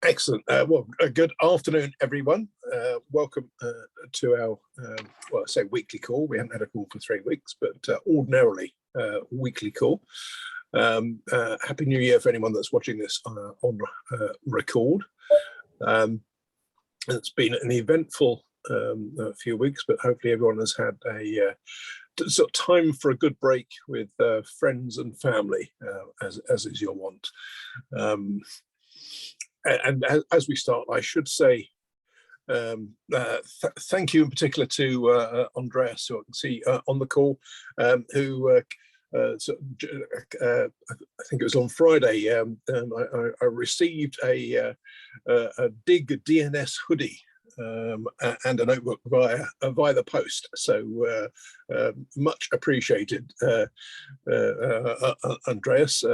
Excellent. Well, good afternoon, everyone. Welcome to our, well, I say weekly call. We haven't had a call for 3 weeks, but ordinarily weekly call. Happy New Year for anyone that's watching this on record. It's been an eventful few weeks, but hopefully everyone has had a sort of time for a good break with friends and family, as is your want. And as we start, I should say thank you in particular to Andreas, who I can see on the call, who I think it was on Friday, I received a DIG DNS hoodie and a notebook via the post. So much appreciated, Andreas.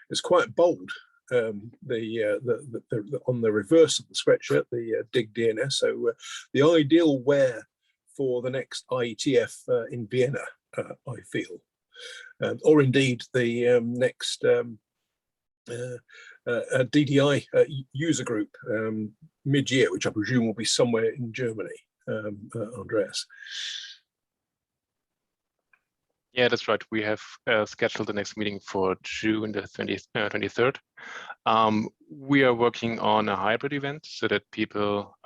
It's quite bold. On the reverse of the sweatshirt, the DIG DNS. So the ideal wear for the next IETF in Vienna, I feel, or indeed the next DDI user group mid-year, which I presume will be somewhere in Germany. Andreas. Yeah, that's right. We have scheduled the next meeting for June the 23rd. We are working on a hybrid event so that people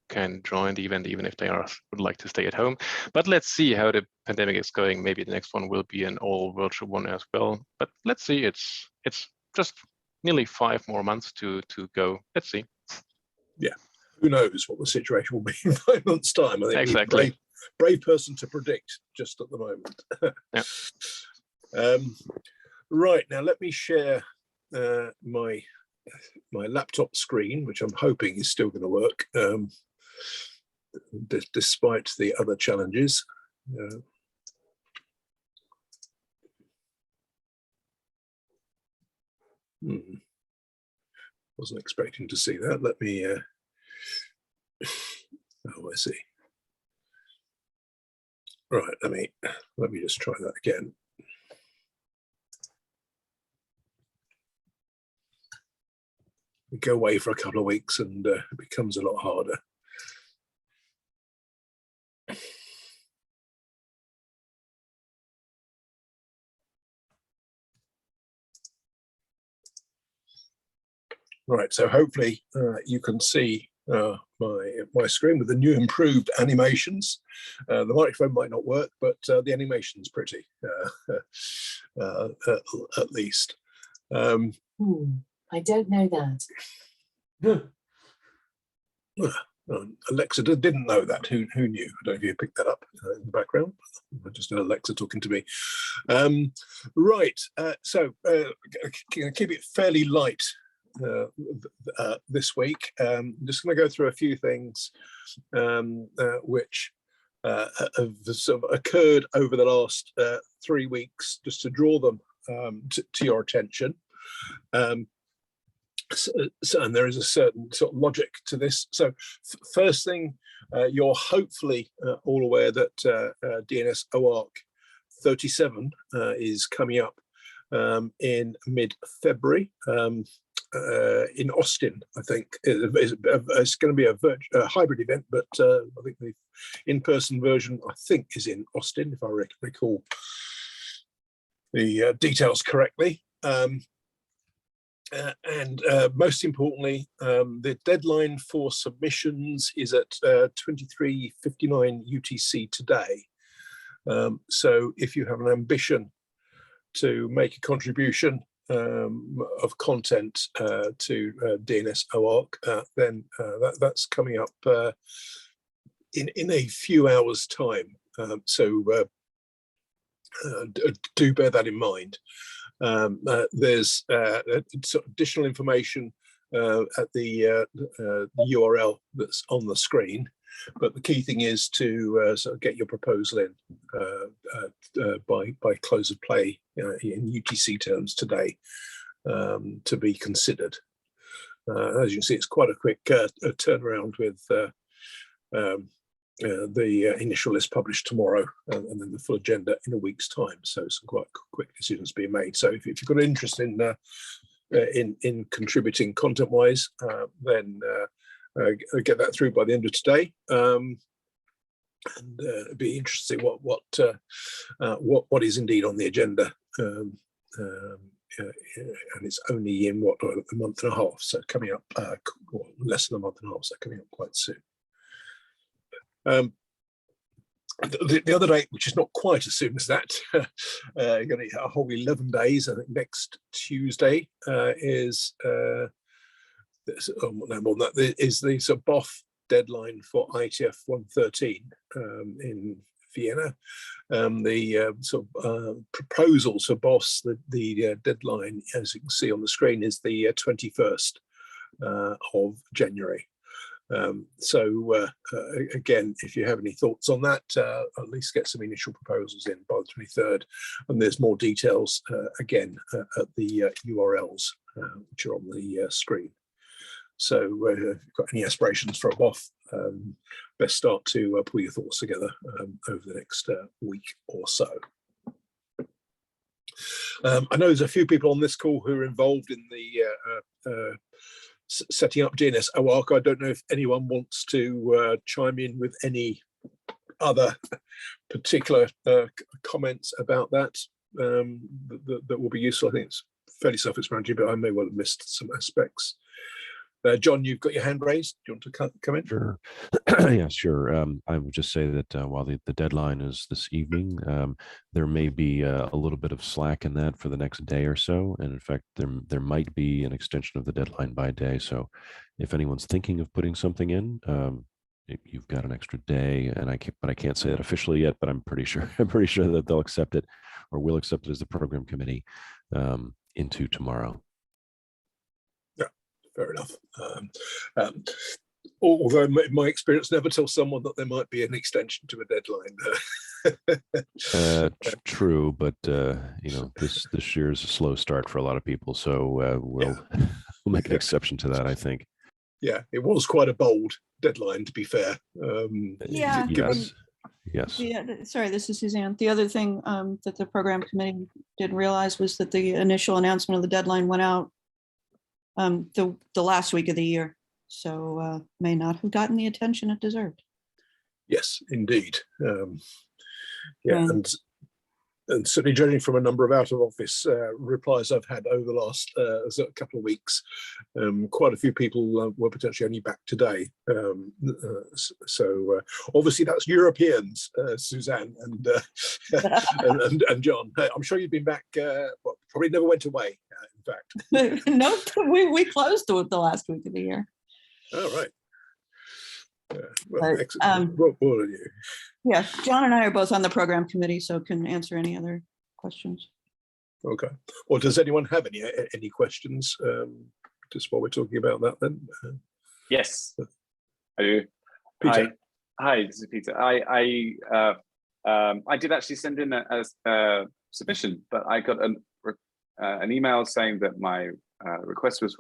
can join the event even if they would like to stay at home. But let's see how the pandemic is going. Maybe the next one will be an all virtual one as well. But let's see. It's just nearly 5 more months to go. Let's see. Yeah, who knows what the situation will be in 5 months' time? I think exactly. Brave person to predict just at the moment. Yeah. Right, now let me share my laptop screen, which I'm hoping is still going to work, despite the other challenges. Wasn't expecting to see that. Let me, oh, I see. Right, let me just try that again. We go away for a couple of weeks and it becomes a lot harder. Right, so hopefully you can see my screen with the new improved animations. The microphone might not work, but the animation's pretty, at least. I don't know that. Alexa didn't know that. Who knew? I don't know if you picked that up in the background. Just an Alexa talking to me. Right, so keep it fairly light this week. I'm just going to go through a few things which have sort of occurred over the last 3 weeks, just to draw them to your attention. And there is a certain sort of logic to this. So first thing, you're hopefully all aware that DNS-OARC 37 is coming up in mid-February. In Austin, I think. It's going to be a hybrid event, but I think the in-person version, I think, is in Austin, if I recall the details correctly. And most importantly, the deadline for submissions is at 23:59 UTC today. So if you have an ambition to make a contribution of content to DNS-OARC, then that's coming up in a few hours' time. So do bear that in mind. There's additional information at the URL that's on the screen, but the key thing is to sort of get your proposal in by close of play in UTC terms today to be considered. As you can see, it's quite a quick turnaround with the initial list published tomorrow, and then the full agenda in a week's time. So some quite quick decisions being made. So if you've got an interest in in contributing content-wise, then get that through by the end of today. And it'd be interesting to see what is indeed on the agenda. And it's only in a month and a half, so coming up, less than a month and a half, so coming up quite soon. The other date, which is not quite as soon as that, going to a whole 11 days. I think next Tuesday is no more than that, is the sort of BOF deadline for IETF 113 in Vienna. The sort of proposals for BOFs, the deadline, as you can see on the screen, is the 21st of January. So again, if you have any thoughts on that, at least get some initial proposals in by the 23rd. And there's more details again at the URLs which are on the screen. So if you've got any aspirations for a BOF, best start to pull your thoughts together over the next week or so. I know there's a few people on this call who are involved in the setting up DNS-OARC. I don't know if anyone wants to chime in with any other particular comments about that that will be useful. I think it's fairly self-explanatory, but I may well have missed some aspects. John, you've got your hand raised. Do you want to come in? Sure. Yeah, sure. I would just say that while the deadline is this evening, there may be a little bit of slack in that for the next day or so. And in fact, there might be an extension of the deadline by a day. So if anyone's thinking of putting something in, you've got an extra day. And I can't say that officially yet, but I'm pretty sure that they'll accept it, or will accept it as the program committee into tomorrow. Fair enough. Although in my experience, never tell someone that there might be an extension to a deadline. True, but you know, this year is a slow start for a lot of people, so we'll make an exception to that, I think. Yeah, it was quite a bold deadline, to be fair. Yeah. Yes. Yeah, sorry, this is Suzanne. The other thing that the program committee didn't realize was that the initial announcement of the deadline went out the last week of the year, so may not have gotten the attention it deserved. Yes, indeed. Yeah, and certainly judging from a number of out of office replies I've had over the last couple of weeks, quite a few people were potentially only back today. So obviously that's Europeans, Suzanne and John. I'm sure you've been back, well, probably never went away, in fact. No, we closed the last week of the year. Oh, right. Well, But, excellent. Well done you. Yeah, John and I are both on the program committee, so can answer any other questions. Okay. Well, does anyone have any questions? Just while we're talking about that, then. Yes, I do. Peter. Hi, this is Peter. I did actually send in a submission, but I got an email saying that my request was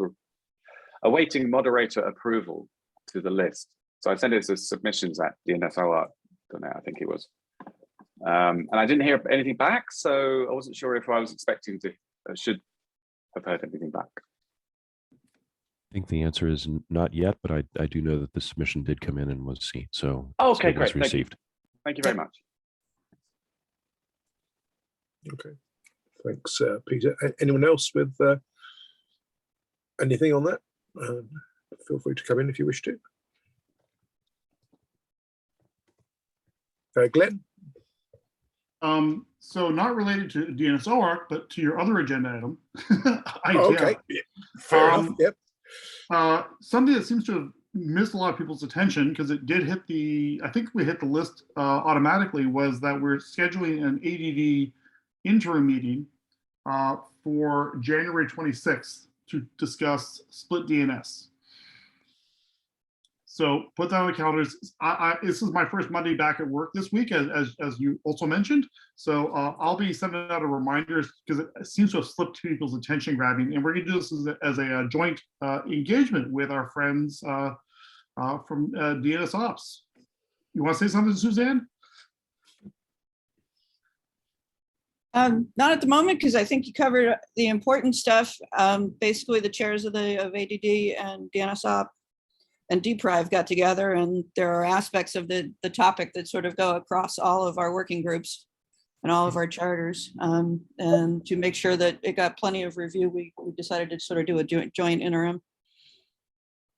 awaiting moderator approval to the list. So I sent it to submissions at DNS-OARC. I think it was. And I didn't hear anything back, so I wasn't sure if I was expecting to, should have heard anything back. I think the answer is not yet, but I do know that the submission did come in and was seen. So okay, it great. was received. Thank you very much. Okay, thanks, Peter. Anyone else with anything on that? Feel free to come in if you wish to. Glenn? So not related to DNS-OARC, but to your other agenda item. Oh, okay, yeah. Fair enough. Yep. Something that seems to have missed a lot of people's attention, because it did hit I think we hit the list automatically, was that we're scheduling an ADD interim meeting for January 26th to discuss split DNS. So put that on the calendars. This is my first Monday back at work this week, as you also mentioned. So I'll be sending out a reminder, because it seems to have slipped people's attention grabbing. And we're going to do this as a joint engagement with our friends from DNS Ops. You want to say something, Suzanne? Not at the moment, because I think you covered the important stuff. Basically, the chairs of ADD and DNSOP and DPRIVE got together, and there are aspects of the topic that sort of go across all of our working groups and all of our charters. And to make sure that it got plenty of review, we decided to sort of do a joint interim.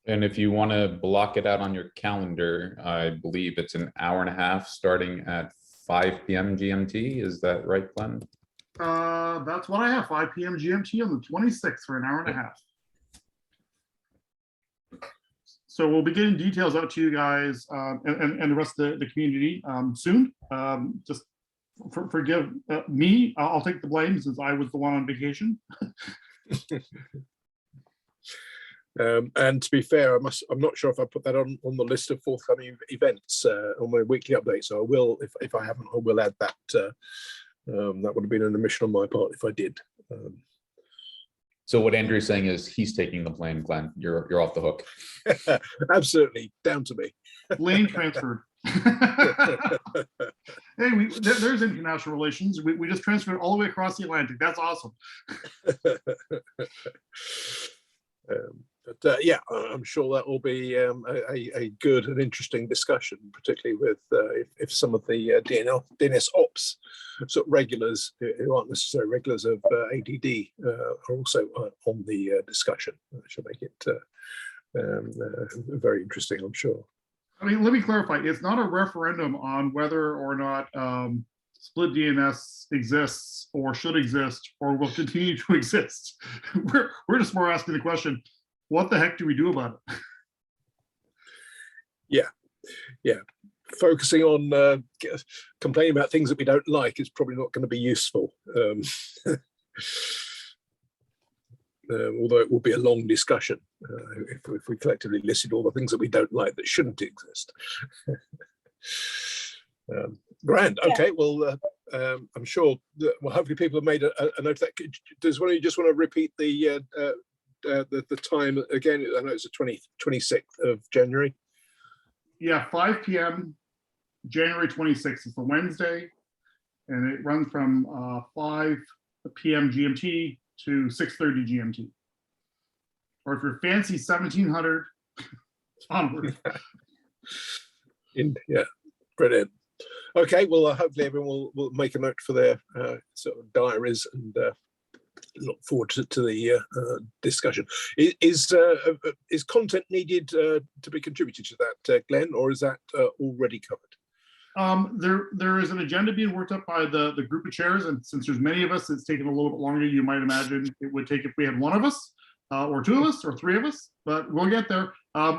And if you want to block it out on your calendar, I believe it's an hour and a half starting at 5 p.m. GMT. Is that right, Glenn? That's what I have, 5 p.m. GMT on the 26th for an hour and a half. So we'll be getting details out to you guys and the rest of the community soon. Just forgive me, I'll take the blame since I was the one on vacation. And to be fair, I'm not sure if I put that on the list of forthcoming events on my weekly update. So I will, if I haven't, I will add that. That would have been an omission on my part if I did. So what Andrew's saying is he's taking the blame, Glenn. You're off the hook. Absolutely, down to me. Blame transferred. Hey, there's international relations. We just transferred all the way across the Atlantic. That's awesome. But yeah, I'm sure that will be a good and interesting discussion, particularly with if some of the DNS ops sort of regulars who aren't necessarily regulars of ADD are also on the discussion. That should make it very interesting, I'm sure. I mean, let me clarify. It's not a referendum on whether or not split DNS exists or should exist or will continue to exist. We're just more asking the question, what the heck do we do about it? Yeah. Focusing on complaining about things that we don't like is probably not going to be useful. Although it will be a long discussion if we collectively listed all the things that we don't like that shouldn't exist. Grand. Okay. Well, I'm sure that, well, hopefully people have made a note of that. Does one of you just want to repeat the time again? I know it's the 26th of January. Yeah, 5 p.m. January 26th is the Wednesday, and it runs from 5 p.m. GMT to 6:30 GMT. Or if you're fancy 1700 onward. Yeah, brilliant. Okay, well, hopefully everyone will make a note for their sort of diaries and look forward to the discussion. Is content needed to be contributed to that, Glenn, or is that already covered? There is an agenda being worked up by the group of chairs, and since there's many of us, it's taken a little bit longer. You might imagine it would take if we had one of us, or two of us, or three of us, but we'll get there.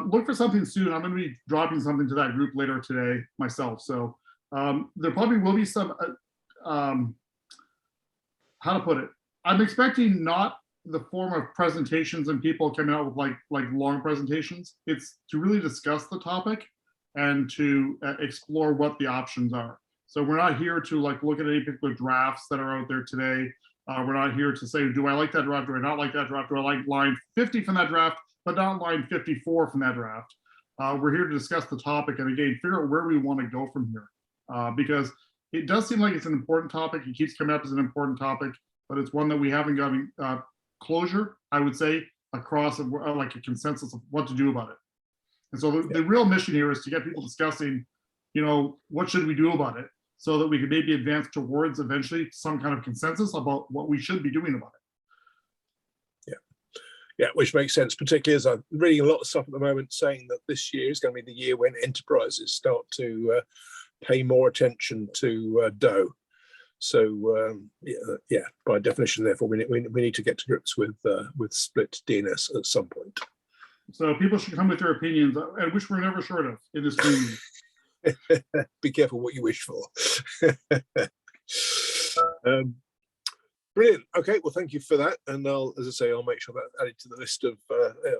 Look for something soon. I'm going to be dropping something to that group later today myself. So there probably will be some, how to put it? I'm expecting not the form of presentations and people coming out with like long presentations. It's to really discuss the topic and to explore what the options are. So we're not here to like look at any particular drafts that are out there today. We're not here to say, do I like that draft? Do I not like that draft? Do I like line 50 from that draft, but not line 54 from that draft? We're here to discuss the topic and again, figure out where we want to go from here. Because it does seem like it's an important topic. It keeps coming up as an important topic, but it's one that we haven't gotten closure, I would say, across like a consensus of what to do about it. And so the real mission here is to get people discussing, what should we do about it so that we can maybe advance towards eventually some kind of consensus about what we should be doing about it. Yeah, which makes sense, particularly as I'm reading a lot of stuff at the moment saying that this year is going to be the year when enterprises start to pay more attention to DOE. So yeah, by definition, therefore, we need to get to grips with split DNS at some point. So people should come with their opinions, which we're never short of in this community. Be careful what you wish for. Brilliant. Okay, well, thank you for that. And as I say, I'll make sure that's added to the list of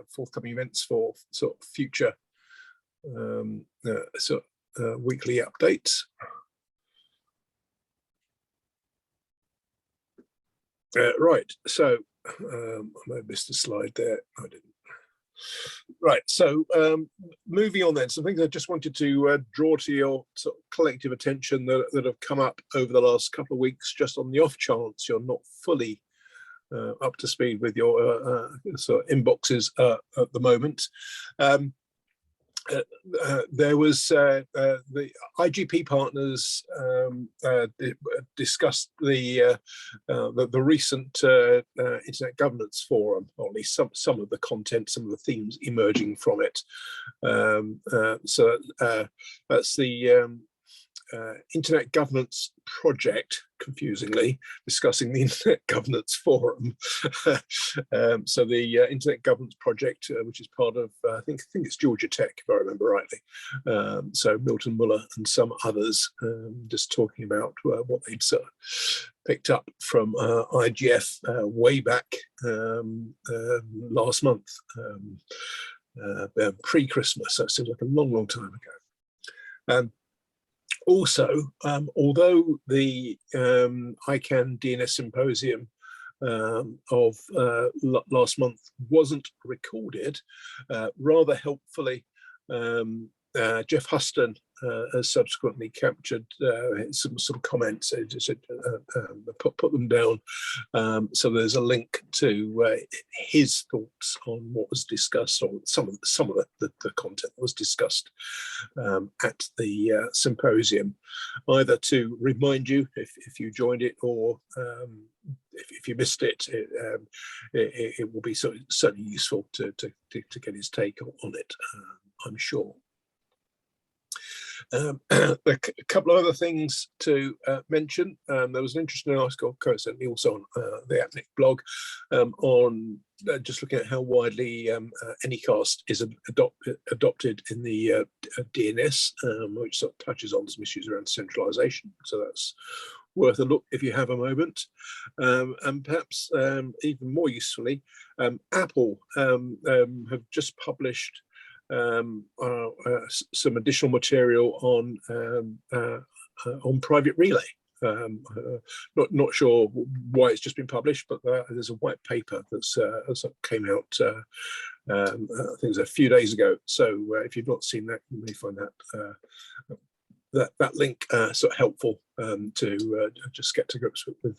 forthcoming events for sort of future weekly updates. Right, so I may have missed a slide there. I didn't. Right, so moving on then, some things I just wanted to draw to your sort of collective attention that have come up over the last couple of weeks, just on the off chance you're not fully up to speed with your sort of inboxes at the moment. There was the IGP partners discussed the recent Internet Governance Forum, or at least some of the content, some of the themes emerging from it. So that's the Internet Governance Project, confusingly, discussing the Internet Governance Forum. So the Internet Governance Project, which is part of, I think it's Georgia Tech, if I remember rightly. So Milton Muller and some others just talking about what they'd sort of picked up from IGF way back last month, pre-Christmas. So it seems like a long, long time ago. Also, although the ICANN DNS Symposium of last month wasn't recorded, rather helpfully, Jeff Huston has subsequently captured some sort of comments, just put them down. So there's a link to his thoughts on what was discussed, or some of the content that was discussed at the symposium, either to remind you if you joined it, or if you missed it, it will be certainly useful to get his take on it, I'm sure. A couple of other things to mention. There was an interesting article, coincidentally also on the APNIC blog, on just looking at how widely Anycast is adopted in the DNS, which sort of touches on some issues around centralization. So that's worth a look if you have a moment. And perhaps even more usefully, Apple have just published some additional material on private relay. Not sure why it's just been published, but there's a white paper that's came out I think it was a few days ago. So if you've not seen that, you may find that link sort of helpful to just get to grips with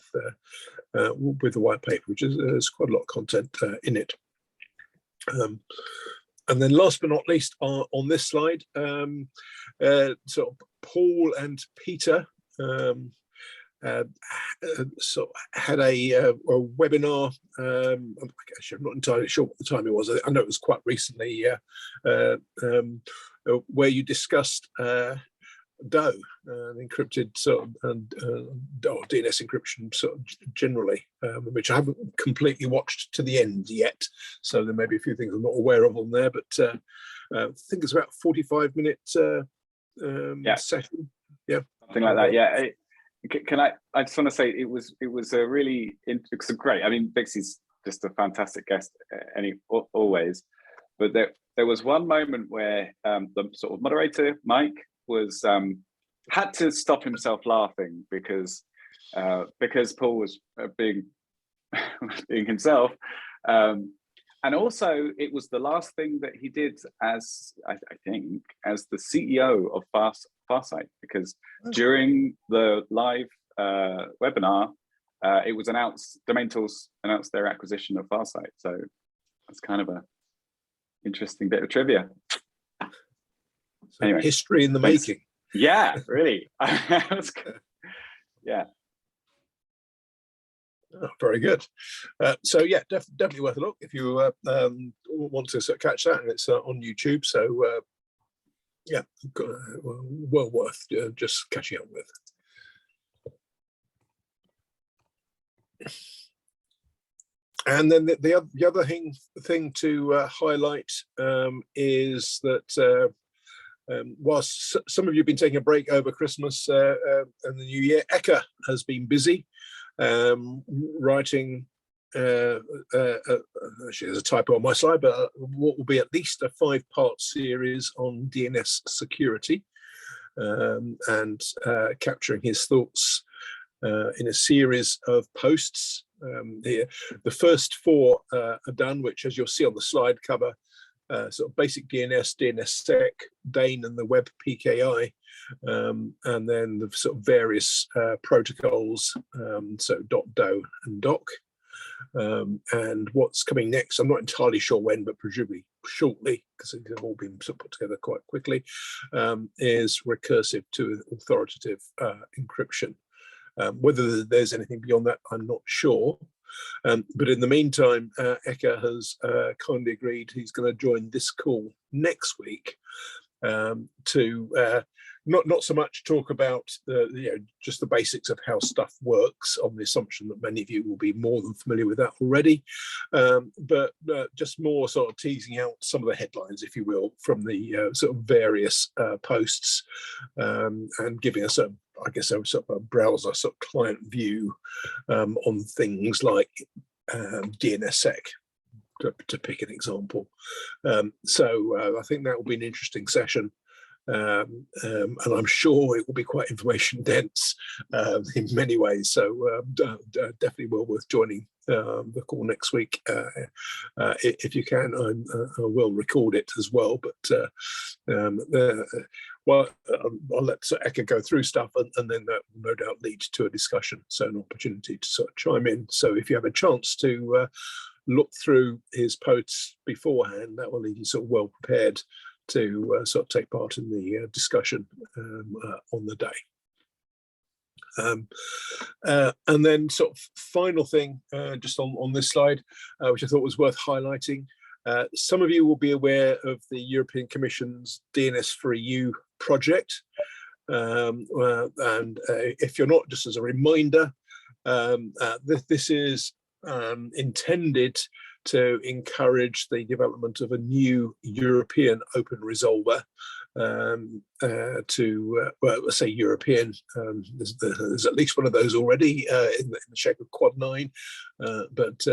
the white paper, which is there's quite a lot of content in it. And then last but not least, on this slide, sort of Paul and Peter sort of had a webinar. Actually, I'm not entirely sure what the time it was. I know it was quite recently, where you discussed DOE, encrypted sort of, and DNS encryption sort of generally, which I haven't completely watched to the end yet. So there may be a few things I'm not aware of on there, but I think it's about a 45-minute session. Yeah, something like that. Yeah. Can I just want to say it was a really great. I mean, Vixie's just a fantastic guest, always. But there was one moment where the sort of moderator, Mike, was had to stop himself laughing because Paul was being himself, and also it was the last thing that he did as I think as the CEO of Farsight, because during the live webinar it was announced, Domain Tools announced their acquisition of Farsight, so that's kind of a interesting bit of trivia. So anyway, history in the making. Yeah, really. That's good. Yeah. Oh, very good. So yeah, definitely worth a look if you want to sort of catch that, and it's on YouTube. So yeah, well worth just catching up with. And then the other thing to highlight is that whilst some of you have been taking a break over Christmas and the New Year, Eka has been busy writing. Actually, there's a typo on my slide, but what will be at least a 5-part series on DNS security, and capturing his thoughts in a series of posts. The first 4 are done, which, as you'll see on the slide, cover sort of basic DNS, DNSSEC, DANE, and the web PKI, and then the sort of various protocols, so .do and .doc. And what's coming next, I'm not entirely sure when, but presumably shortly, because they've all been sort of put together quite quickly, is recursive to authoritative encryption. Whether there's anything beyond that, I'm not sure. But in the meantime, Eka has kindly agreed he's going to join this call next week to not so much talk about just the basics of how stuff works, on the assumption that many of you will be more than familiar with that already, but just more sort of teasing out some of the headlines, if you will, from the sort of various posts, and giving us I guess a sort of a browser sort of client view on things like DNSSEC, to pick an example. So I think that will be an interesting session. And I'm sure it will be quite information dense in many ways. So definitely well worth joining the call next week if you can. I will record it as well, but well, I'll let Eka go through stuff, and then that will no doubt lead to a discussion, so an opportunity to sort of chime in. So if you have a chance to look through his posts beforehand, that will leave you sort of well prepared to sort of take part in the discussion on the day. And then sort of final thing, just on this slide, which I thought was worth highlighting. Some of you will be aware of the European Commission's DNS for EU project. And if you're not, just as a reminder, this is intended to encourage the development of a new European open resolver well, let's say European. There's at least one of those already in the shape of Quad 9, but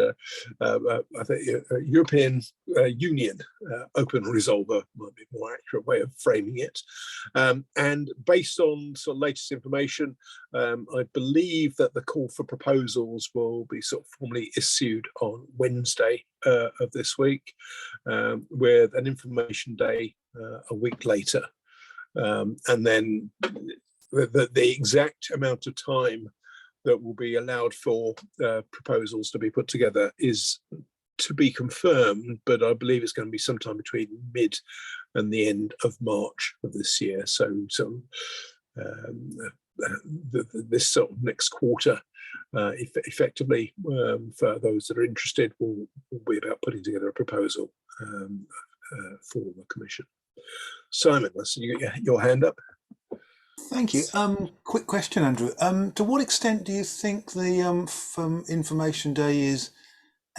I think European Union open resolver might be a more accurate way of framing it. And based on sort of latest information, I believe that the call for proposals will be sort of formally issued on Wednesday of this week, with an information day a week later. And then the exact amount of time that will be allowed for proposals to be put together is to be confirmed, but I believe it's going to be sometime between mid and the end of March of this year. So this sort of next quarter, effectively, for those that are interested, will be about putting together a proposal for the Commission. Simon, I see you get your hand up. Thank you. Quick question, Andrew. To what extent do you think the Information Day is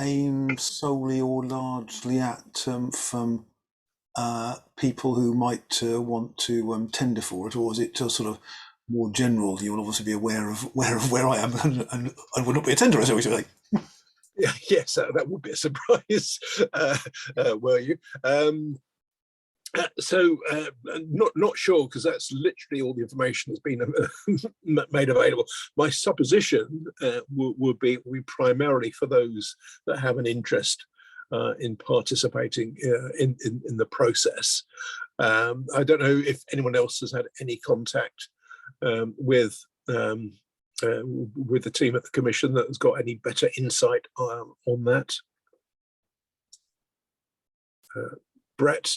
aimed solely or largely at from people who might want to tender for it, or is it sort of more general? You will obviously be aware of where I am, and I would not be a tenderer, so we should say. Yeah, yes, that would be a surprise, were you? So not sure, because that's literally all the information that's been made available. My supposition would be primarily for those that have an interest in participating in the process. I don't know if anyone else has had any contact with the team at the Commission that has got any better insight on that. Brett,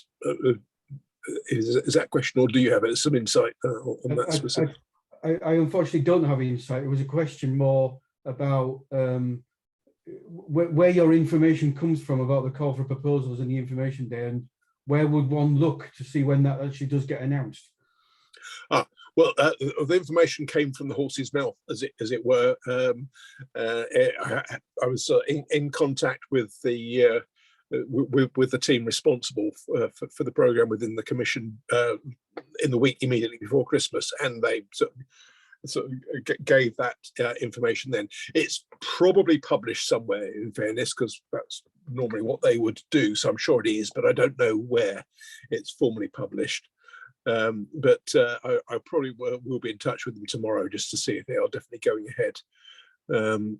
is that question, or do you have some insight on that specific? I unfortunately don't have insight. It was a question more about where your information comes from about the call for proposals and the Information Day, and where would one look to see when that actually does get announced? Well, the information came from the horse's mouth, as it were. I was in contact with the team responsible for the programme within the Commission in the week immediately before Christmas, and they sort of gave that information then. It's probably published somewhere, in fairness, because that's normally what they would do, so I'm sure it is, but I don't know where it's formally published. But I probably will be in touch with them tomorrow just to see if they are definitely going ahead to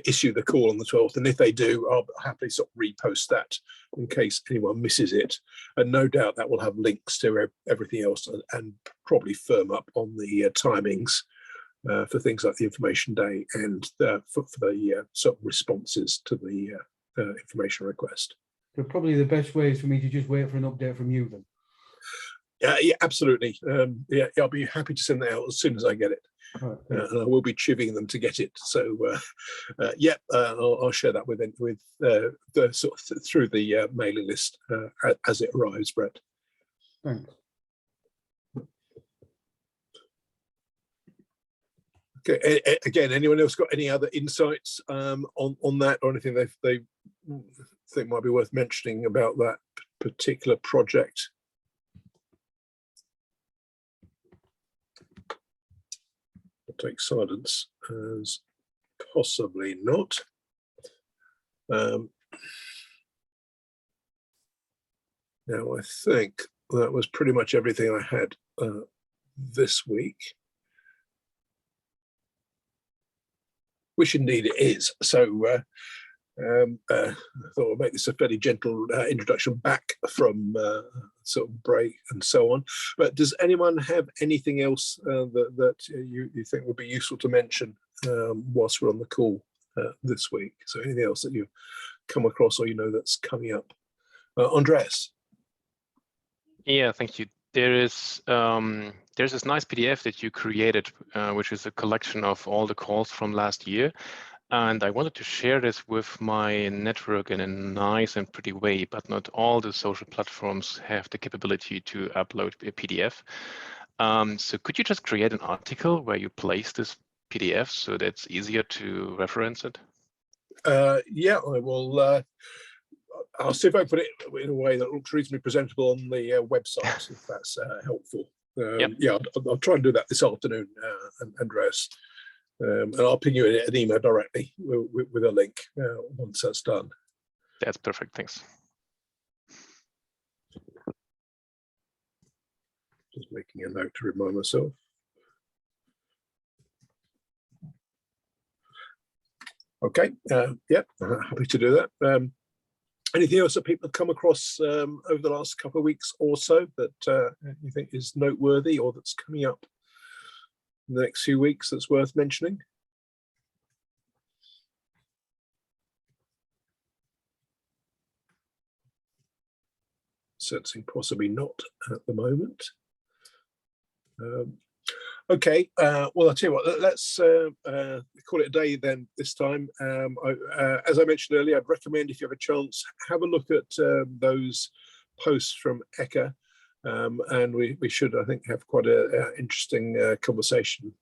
issue the call on the 12th. And if they do, I'll happily sort of repost that in case anyone misses it. And no doubt that will have links to everything else and probably firm up on the timings for things like the information day and for the sort of responses to the information request. So probably the best way is for me to just wait for an update from you then. Yeah, absolutely. Yeah, I'll be happy to send that out as soon as I get it. Right. And I will be chivying them to get it. So, yeah, I'll share that with the sort of through the mailing list as it arrives, Brett. Thanks. Okay. Again, anyone else got any other insights on that or anything they think might be worth mentioning about that particular project? I'll take silence as possibly not. Now, I think that was pretty much everything I had this week. Which indeed it is. So I thought I'd make this a fairly gentle introduction back from sort of break and so on. But does anyone have anything else that you think would be useful to mention whilst we're on the call this week? So anything else that you've come across or you know that's coming up? Andreas? Yeah, thank you. There's this nice PDF that you created, which is a collection of all the calls from last year. And I wanted to share this with my network in a nice and pretty way, but not all the social platforms have the capability to upload a PDF. So could you just create an article where you place this PDF so that's easier to reference it? Yeah, I will. I'll see if I put it in a way that looks reasonably presentable on the website, if that's helpful. Yep. Yeah, I'll try and do that this afternoon, Andreas. And I'll ping you an email directly with a link once that's done. That's perfect, thanks. Just making a note to remind myself. Okay, yeah, happy to do that. Anything else that people have come across over the last couple of weeks or so that you think is noteworthy or that's coming up in the next few weeks that's worth mentioning? Sensing possibly not at the moment. Okay, well, I'll tell you what, let's call it a day then this time. As I mentioned earlier, I'd recommend if you have a chance, have a look at those posts from Eka. And we should, I think, have quite an interesting conversation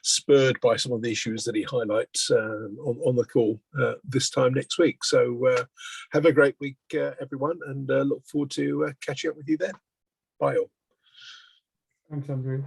spurred by some of the issues that he highlights on the call this time next week. So have a great week, everyone, and look forward to catching up with you then. Bye all. Thanks, Andrew.